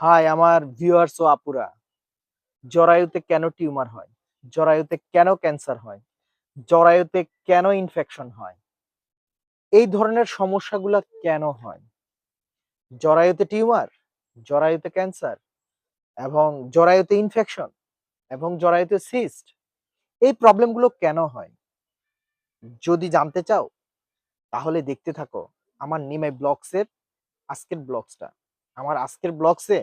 High আমার viewers ও আপুরা, জরায়ুতে কেন টিউমার হয়? জরায়ুতে কেন ক্যান্সার হয়? জরায়ুতে কেন ইনফেকশন হয়? এই ধরনের সমস্যাগুলা কেন হয়? জরায়ুতে টিউমার, জরায়ুতে ক্যান্সার এবং জরায়ুতে ইনফেকশন এবং জরায়ুতে সিস্ট এই প্রবলেমগুলো কেন হয়? যদি জানতে চাও তাহলে দেখতে থাকো আমার নিমাই ব্লগসের আজকের ব্লগসটা। আমার আজকের ব্লগসে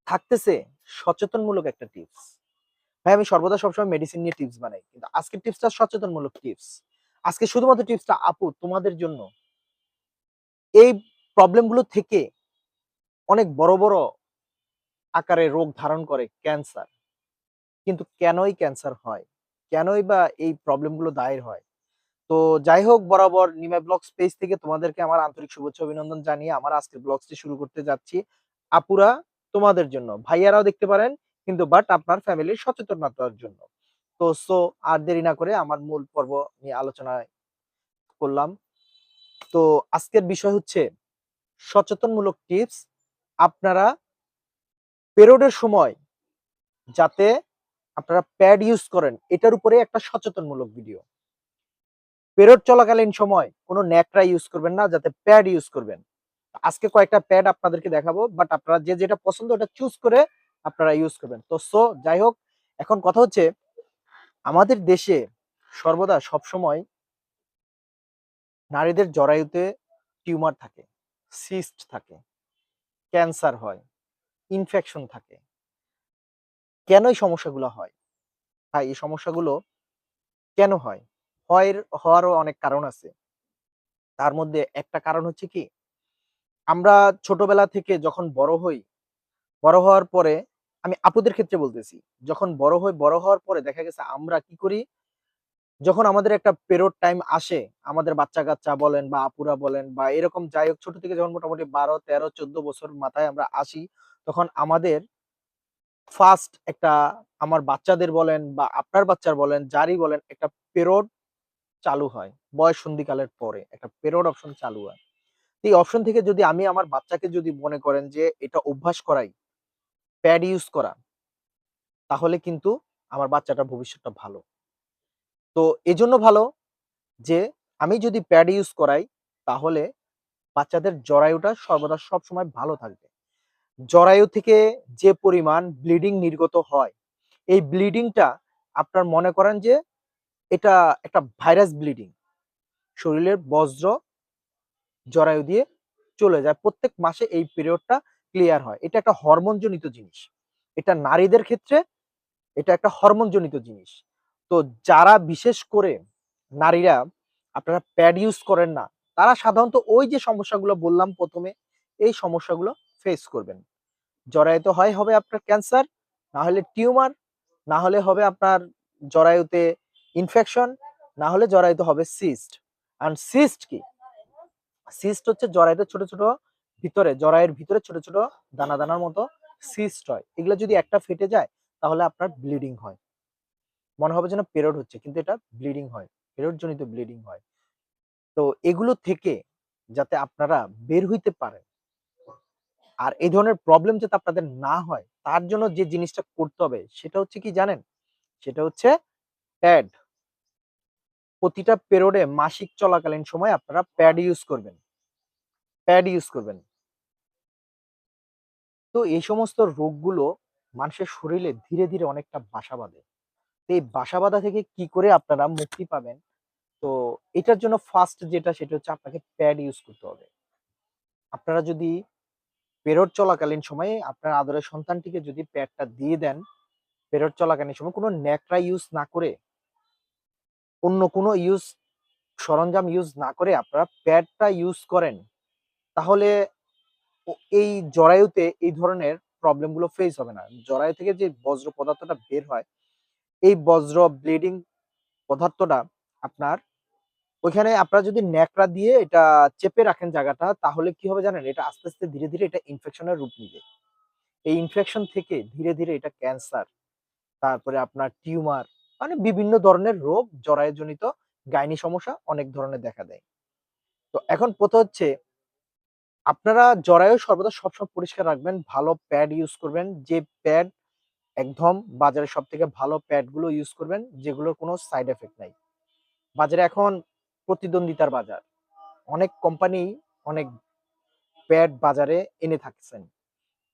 থাকতেছে সচেতনমূলক একটা টিপস। ভাই আমি সর্বদা সবসময় মেডিসিন নিয়ে টিপস বানাই। কিন্তু আজকের টিপসটা সচেতনমূলক টিপস। আজকে শুধুমাত্র টিপসটা আপু তোমাদের জন্য। এই প্রবলেম গুলো থেকে অনেক বড়, বড় আকারে রোগ ধারণ করে ক্যান্সার। কিন্তু কেনই ক্যান্সার হয়? কেনই বা এই প্রবলেম গুলো দায়ের হয়? তো যাই হোক বরাবর নিমাই ব্লগস পেজ থেকে তোমাদেরকে আমার আন্তরিক শুভেচ্ছা অভিনন্দন জানিয়ে আমার আজকের ব্লগসটি শুরু করতে যাচ্ছি। আপুরা তোমাদের জন্য। ভাইয়ারাও দেখতে পারেন কিন্তু বাট আপনার ফ্যামিলির সচেতনতার জন্য। তো আর দেরি না করে আমার মূল পর্ব নিয়ে আলোচনায় করলাম। তো আজকের বিষয় হচ্ছে সচেতনমূলক টিপস। আপনারা পেরিয়ডের সময় যাতে আপনারা প্যাড ইউজ করেন এটার উপরে একটা সচেতনমূলক ভিডিও। পেরিয়ড চলাকালীন সময় কোনো ন্যাকড়া ইউজ করবেন না, যাতে প্যাড ইউজ করবেন। আজকে কয়েকটা প্যাড আপনাদেরকে দেখাবো বাট আপনারা যে যেটা পছন্দ ওটা চুজ করে আপনারা ইউজ করবেন। তো যাই হোক, এখন কথা হচ্ছে আমাদের দেশে সর্বদা সবসময় নারীদের জরায়ুতে টিউমার থাকে, সিস্ট থাকে, ক্যান্সার হয়, ইনফেকশন থাকে। কেন এই সমস্যাগুলো হয়? ভাই এই সমস্যাগুলো কেন হয়? হওয়ারও অনেক কারণ আছে। তার মধ্যে একটা কারণ হচ্ছে কি, আমরা ছোটবেলা থেকে যখন বড় হই, বড় হওয়ার পরে আমি আপুদের ক্ষেত্রে বলতেছি, যখন বড় হই, বড় হওয়ার পরে দেখা গেছে আমরা কি করি, যখন আমাদের একটা পিরিয়ড টাইম আসে, আমাদের বাচ্চা-কাচ্চা বলেন বা আপুরা বলেন বা এরকম যাই হোক ছোট থেকে যখন মোটামুটি ১২, ১৩, ১৪ বছর মাথায় আমরা আসি, তখন আমাদের ফার্স্ট একটা আমার বাচ্চাদের বলেন বা আপনার বাচ্চার বলেন, যারই বলেন একটা পিরিয়ড চালু হয়। বয়ঃসন্ধিকালের পরে একটা পিরিয়ড অপশন চালু হয়। এই অপশন থেকে যদি আমি আমার বাচ্চাকে যদি মনে করেন যে এটা অভ্যাস করাই, প্যাড ইউজ করা, তাহলে কিন্তু আমার বাচ্চাটার ভবিষ্যৎটা ভালো। তো এজন্য ভালো যে আমি যদি প্যাড ইউজ করাই তাহলে বাচ্চাদের জরায়ুটা সর্বদা সবসময় ভালো থাকবে। জরায়ু থেকে যে পরিমাণ ব্লিডিং নির্গত হয়, এই ব্লিডিংটা আপনার মনে করেন যে এটা একটা ভাইরাস ব্লিডিং। শরীরের বজ্র জরায়ু দিয়ে চলে যায়। প্রত্যেক মাসে এই পিরিয়ডটা ক্লিয়ার হয়। এটা একটা হরমোনজনিত জিনিস। এটা নারীদের ক্ষেত্রে এটা একটা হরমোনজনিত জিনিস। তো যারা বিশেষ করে নারীরা আপনারা প্যাড ইউজ করেন না, তারা সাধারণত ওই যে সমস্যাগুলো বললাম ১ম এ, এই সমস্যাগুলো ফেস করবেন। জরায়ুতে হবে আপনার ক্যান্সার, না হলে টিউমার, না হলে হবে আপনার জরায়ুতে ইনফেকশন, না হলে জরায়ুতে হবে সিস্ট। অ্যান্ড সিস্ট কি? সিস্ট হচ্ছে জরায়ুতে ছোট, ছোট জরায়ুর ভিতরে ছোট, ছোট দানা, দানার মতো সিস্ট হয়। এগুলো যদি একটা ফেটে যায় তাহলে আপনার ব্লিডিং হয়। মনে হবে যেন পিরিয়ড হচ্ছে কিন্তু এটা ব্লিডিং হয়। পিরিয়ড জনিত ব্লিডিং হয়। তো এগুলো থেকে যাতে আপনারা বের হইতে পারেন আর এই ধরনের প্রবলেম যাতে আপনাদের না হয় তার জন্য যে জিনিসটা করতে হবে সেটা হচ্ছে কি জানেন? সেটা হচ্ছে প্যাড। প্রতিটা পিরিয়ডে মাসিক চলাকালীন সময় আপনারা প্যাড ইউজ করবেন। প্যাড ইউজ করবেন। তো এই সমস্ত রোগগুলো মানুষের শরীরে ধীরে, ধীরে অনেকটা বাসা বাঁধে। তো এই বাসা বাঁধা থেকে কি করে আপনারা মুক্তি পাবেন? তো এটার জন্য ফার্স্ট যেটা সেটা হচ্ছে আপনাকে প্যাড ইউজ করতে হবে। আপনারা যদি পিরিয়ড চলাকালীন সময়ে আপনার আদরের সন্তানটিকে যদি প্যাডটা দিয়ে দেন, পিরিয়ড চলাকালীন সময় কোনো ন্যাকড়া ইউজ না করে, অন্য কোনো সরঞ্জাম ইউজ না করে আপনারা প্যাডটা ইউজ করেন, তাহলে ও এই জরায়ুতে এই ধরনের প্রবলেম গুলো ফেস হবে না। জরায়ু থেকে যে বজ্র পদার্থটা বের হয়, এই বজ্র ব্লিডিং পদার্থটা আপনার ওইখানে আপনারা যদি ন্যাকড়া দিয়ে এটা চেপে রাখেন জায়গাটা, তাহলে কি হবে জানেন? এটা আস্তে, আস্তে ধীরে, ধীরে এটা ইনফেকশনের রূপ নিবে। এই ইনফেকশন থেকে ধীরে, ধীরে এটা ক্যান্সার, তারপরে আপনার টিউমার মানে বিভিন্ন ধরনের রোগ জরায়ুজনিত গাইনি সমস্যা অনেক ধরনের দেখা দেয়। তো এখন কথা হচ্ছে আপনারা জরায়ু সর্বদা সবসময় পরিষ্কার রাখবেন। ভালো প্যাড ইউজ করবেন। যে প্যাড একদম বাজারে সবথেকে ভালো প্যাড গুলো ইউজ করবেন, যেগুলোর কোনো সাইড ইফেক্ট নাই। বাজারে এখন প্রতিদ্বন্দ্বিতার বাজার। অনেক কোম্পানি অনেক প্যাড বাজারে এনে থাকছেন।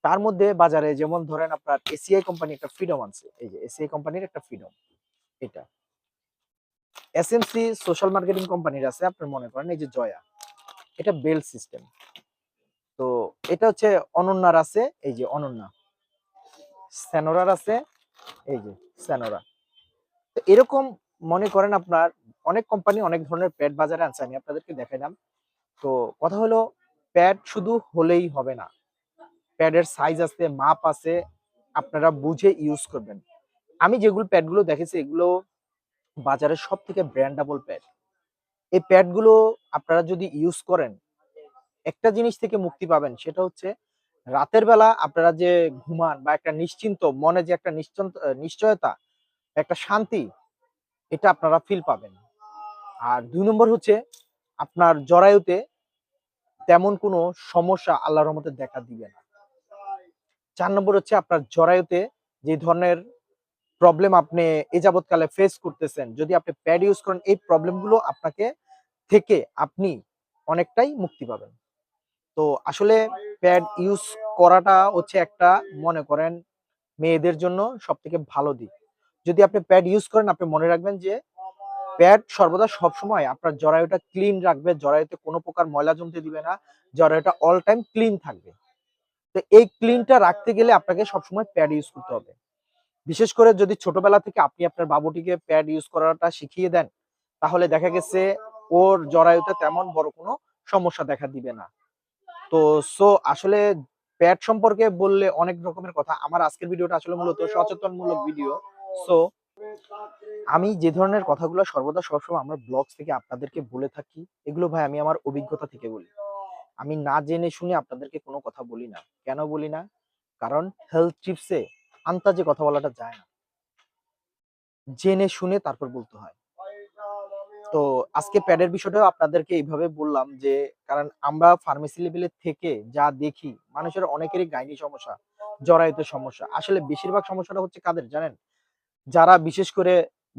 তার মধ্যে বাজারে যেমন ধরেন আপনার এসিআই কোম্পানি একটা ফ্রিডম আনছে। এই যে এসিআই কোম্পানির একটা ফ্রিডম এটা। এসএমসি সোশ্যাল মার্কেটিং কোম্পানির আছে আপনার মনে করেন এই যে জয়া। এটা বেল্ট সিস্টেম। তো এটা হচ্ছে অনন্যার আছে এই যে অনন্যা। সেনোরার আছে এই যে সেনোরা। তো এরকম মনে করেন আপনার অনেক কোম্পানি অনেক ধরনের প্যাড বাজারে আনছে, আমি আপনাদেরকে দেখাইলাম। তো কথা হলো প্যাড শুধু হলেই হবে না, প্যাডের সাইজ আছে, মাপ আছে, আপনারা বুঝে ইউজ করবেন। আমি যেগুলো প্যাডগুলো দেখেছি এগুলো বাজারের সব থেকে ব্র্যান্ডেবল প্যাড। এই প্যাডগুলো আপনারা যদি ইউজ করেন একটা জিনিস থেকে মুক্তি পাবেন, সেটা হচ্ছে রাতের বেলা আপনারা যে ঘুমান বা একটা নিশ্চিন্ত মনে যে একটা নিশ্চয়তা, একটা শান্তি, এটা আপনারা ফিল পাবেন। আর ২ নম্বর হচ্ছে আপনার জরায়ুতে তেমন কোনো সমস্যা আল্লাহর রহমতে দেখা দিবে না। ৪ নম্বর হচ্ছে আপনার জরায়ুতে যে ধরনের প্রবলেম আপনি এ যাবৎকালে ফেস করতেছেন, যদি আপনি প্যাড ইউজ করেন এই প্রবলেম গুলো আপনাকে থেকে আপনি অনেকটাই মুক্তি পাবেন। তো আসলে প্যাড ইউজ করাটা হচ্ছে একটা মনে করেন মেয়েদের জন্য সবথেকে ভালো দিক। যদি আপনি প্যাড ইউজ করেন আপনি মনে রাখবেন যে প্যাড সর্বদা সবসময় আপনার জরায়ুটা ক্লিন রাখবে, জরায়ুতে কোনো প্রকার ময়লা জমতে দিবে না, জরায়ুটা অল টাইম ক্লিন থাকবে। তো এই ক্লিনটা রাখতে গেলে আপনাকে সবসময় প্যাড ইউজ করতে হবে। বিশেষ করে যদি ছোটবেলা থেকে আপনি আপনার বাবুটিকে প্যাড ইউজ করাটা শিখিয়ে দেন, তাহলে দেখা গেছে ওর জরায়ুতে তেমন বড় কোনো সমস্যা দেখা দিবে না। তো আসলে প্যাড সম্পর্কে বললে অনেক রকমের কথা। আমার আজকের ভিডিওটা আসলে মূলত সচেতনমূলক ভিডিও। সো আমি যে ধরনের কথাগুলো সর্বদা সবসময় আমার ব্লগস থেকে আপনাদেরকে বলে থাকি, এগুলো ভাই আমি আমার অভিজ্ঞতা থেকে বলি। আমি না জেনে শুনে আপনাদেরকে কোনো কথা বলি না। কেন বলি না? কারণ হেলথ টিপসে আন্তাজে কথা বলাটা যায় না। জেনে শুনে তারপর বলতে হয়। তো আজকে প্যাডের বিষয়টাও আপনাদেরকে এইভাবে বললাম যে, কারণ আমরা ফার্মেসি লেভেলের থেকে যা দেখি মানুষের অনেকেরই গাইনি সমস্যা, জরায়ুতে সমস্যা। আসলে বেশিরভাগ সমস্যাটা হচ্ছে কাদের জানেন? যারা বিশেষ করে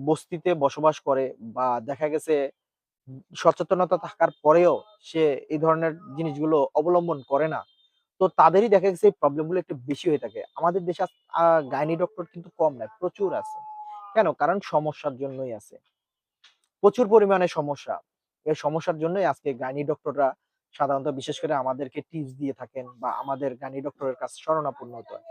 বস্তিতে বসবাস করে বা দেখা গেছে সচেতনতা থাকার পরেও সে এই ধরনের জিনিসগুলো অবলম্বন করে না। তো তাদেরই দেখা গেছে এই প্রবলেম গুলো একটু বেশি হয়ে থাকে। আমাদের দেশে গাইনি ডক্টর কিন্তু কম নয়, প্রচুর আছে। কেন? কারণ সমস্যার জন্যই আছে। প্রচুর পরিমাণে সমস্যা। এই সমস্যার জন্যই আজকে গাইনি ডক্টররা সাধারণত বিশেষ করে আমাদেরকে টিপস দিয়ে থাকেন বা আমাদের গাইনি ডক্টরের কাছে শরণাপন্ন হতে হয়।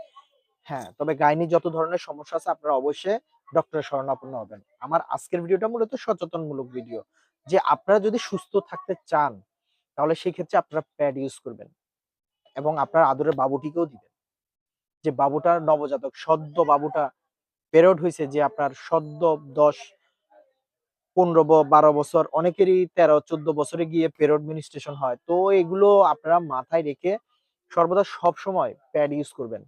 হ্যাঁ, তবে গাইনি যত ধরনের সমস্যা আছে আপনারা অবশ্যই ডক্টরের শরণাপন্ন হবেন। আমার আজকের ভিডিওটা মূলত সচেতনমূলক ভিডিও। যে আপনারা যদি সুস্থ থাকতে চান, তাহলে সেই ক্ষেত্রে আপনারা প্যাড ইউজ করবেন এবং আপনার আদরের বাবুটিকেও দিবেন। যে বাবুটার নবজাতক সদ্য বাবুটা পেরিয়ড হইছে, যে আপনার সদ্য ১০ ১৫ ১২ বছর, অনেকেরই ১৩-১৪ বছরে গিয়ে পেরিয়ড মিনিস্ট্রেশন হয়। তো এগুলো আপনারা মাথায় রেখে সর্বদা সবসময় প্যাড ইউজ করবেন।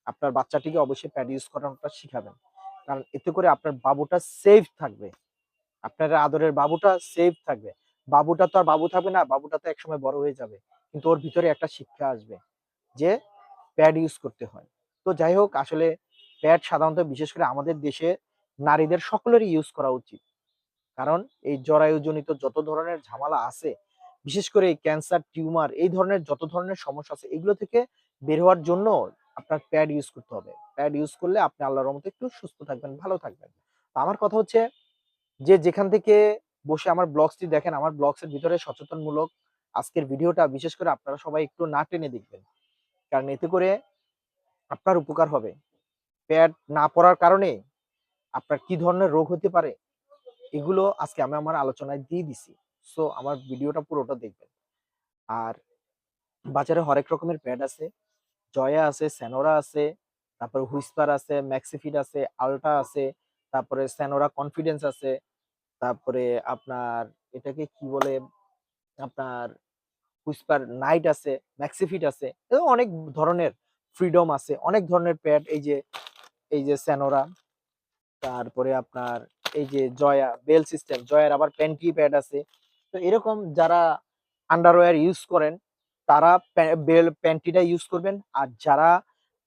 আপনার বাচ্চাটিকে অবশ্যই প্যাড ইউজ করাটা শিখাবেন। কারণ এতে করে আপনার বাবুটা সেফ থাকবে। আপনার আদরের বাবুটা সেফ থাকবে। বাবুটা তো আর বাবু থাকবে না, বাবুটা তো একসময় বড় হয়ে যাবে। কিন্তু ওর ভিতরে একটা শিক্ষা আসবে যে প্যাড ইউজ করতে হয়। তো যাই হোক, আসলে প্যাড সাধারণত বিশেষ করে আমাদের দেশে নারীদের সকলেরই ইউজ করা উচিত। কারণ এই জরায়ুজনিত যত ধরনের ঝামেলা আছে, বিশেষ করে এই ক্যান্সার, টিউমার এই ধরনের যত ধরনের সমস্যা আছে, এগুলো থেকে বের হওয়ার জন্য আপনার প্যাড ইউজ করতে হবে। প্যাড ইউজ করলে আপনি আল্লাহর রহমতে একটু সুস্থ থাকবেন, ভালো থাকবেন। তো আমার কথা হচ্ছে যে যেখান থেকে বসে আমার ব্লগসটি দেখেন, আমার ব্লগস এর ভিতরে সচেতনমূলক আজকের ভিডিওটা বিশেষ করে আপনারা সবাই একটু না টেনে দেখবেন। কারণ এতে করে আপনার উপকার হবে। প্যাড না পড়ার কারণে আপনার কি ধরনের রোগ হতে পারে এগুলো আজকে আমি আমার আলোচনায় দিয়ে দিছি। সো আমার ভিডিওটা পুরোটা দেখবেন। আর বাজারে হরেক রকমের প্যাড আছে। জয়া আছে, সেনোরা আছে, তারপরে হুইসপার আছে, ম্যাক্সিফিট আছে, আল্টা আছে, তারপরে সেনোরা কনফিডেন্স আছে, তারপরে আপনার এটাকে কি বলে, আপনার হুইসপার নাইট আছে, ম্যাক্সিফিট আছে। এরকম অনেক ধরনের ফ্রিডম আছে। অনেক ধরনের প্যাড এই যে সেনোরা, তারপরে আপনার এই যে জয়া, বেল সিস্টেম, জয়ার আবার প্যান্টি প্যাড আছে। তো এরকম যারা আন্ডারওয়্যার ইউজ করেন তারা বেল প্যান্টিটা ইউজ করবেন, আর যারা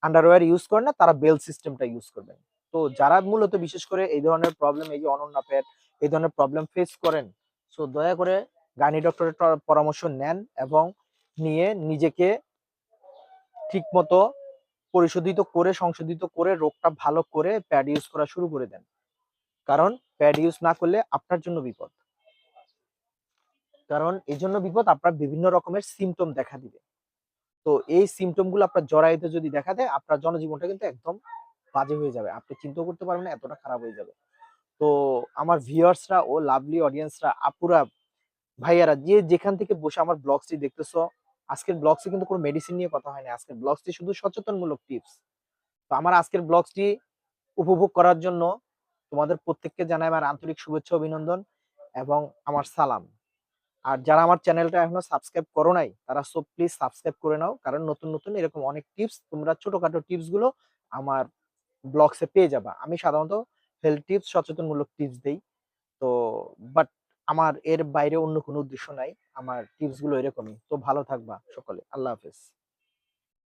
আন্ডারওয়্যার ইউজ করেন না তারা বেল সিস্টেমটা ইউজ করবেন। তো যারা মূলত বিশেষ করে এই ধরনের প্রবলেম, এই যে অনন্যা প্যাড, এই ধরনের প্রবলেম ফেস করেন, সো দয়া করে গাইনি ডক্টরের পরামর্শ নেন এবং নিয়ে নিজেকে ঠিক মতো পরিশোধিত করে, সংশোধিত করে, রোগটা ভালো করে প্যাড ইউজ করা শুরু করে দেন। কারণ প্যাড ইউজ না করলে আপনার জন্য বিপদ। কারণ এই জন্য বিপদ, আপনার বিভিন্ন রকমের সিমটম দেখা দিবে। তো এই সিমটম গুলো আপনার জরায়ুতে যদি দেখা দেয়, আপনার জনজীবনটা কিন্তু একদম বাজে হয়ে যাবে। আপনি চিন্তাও করতে পারবেন না, এতটা খারাপ হয়ে যাবে। তো আমার ভিউয়ার্সরা ও লাভলি অডিয়েন্সরা, আপুরা, ভাইয়ারা, যে যেখান থেকে বসে আমার ব্লগসটি দেখতেছো, আজকের ব্লগসে কিন্তু কোনো মেডিসিন নিয়ে কথা হয় না। আজকের ব্লগসটি শুধু সচেতনমূলক টিপস। তো আমার আজকের ব্লগসটি উপভোগ করার জন্য তোমাদের প্রত্যেককে জানাই আমার আন্তরিক শুভেচ্ছা, অভিনন্দন এবং আমার সালাম। আর যারা আমার চ্যানেলটা এখনো সাবস্ক্রাইব করো নাই, তারা সো প্লিজ সাবস্ক্রাইব করে নাও। কারণ নতুন নতুন এরকম অনেক টিপস, তোমরা ছোটখাটো টিপস গুলো আমার ব্লগসে পেয়ে যাবা। আমি সাধারণত হেলথ টিপস, সচেতনমূলক টিপস দেই। তো বাট আমার এর বাইরে অন্য কোনো উদ্দেশ্য নাই। আমার টিপস গুলো এরকমই। তো ভালো থাকবা সকলে। আল্লাহ হাফেজ।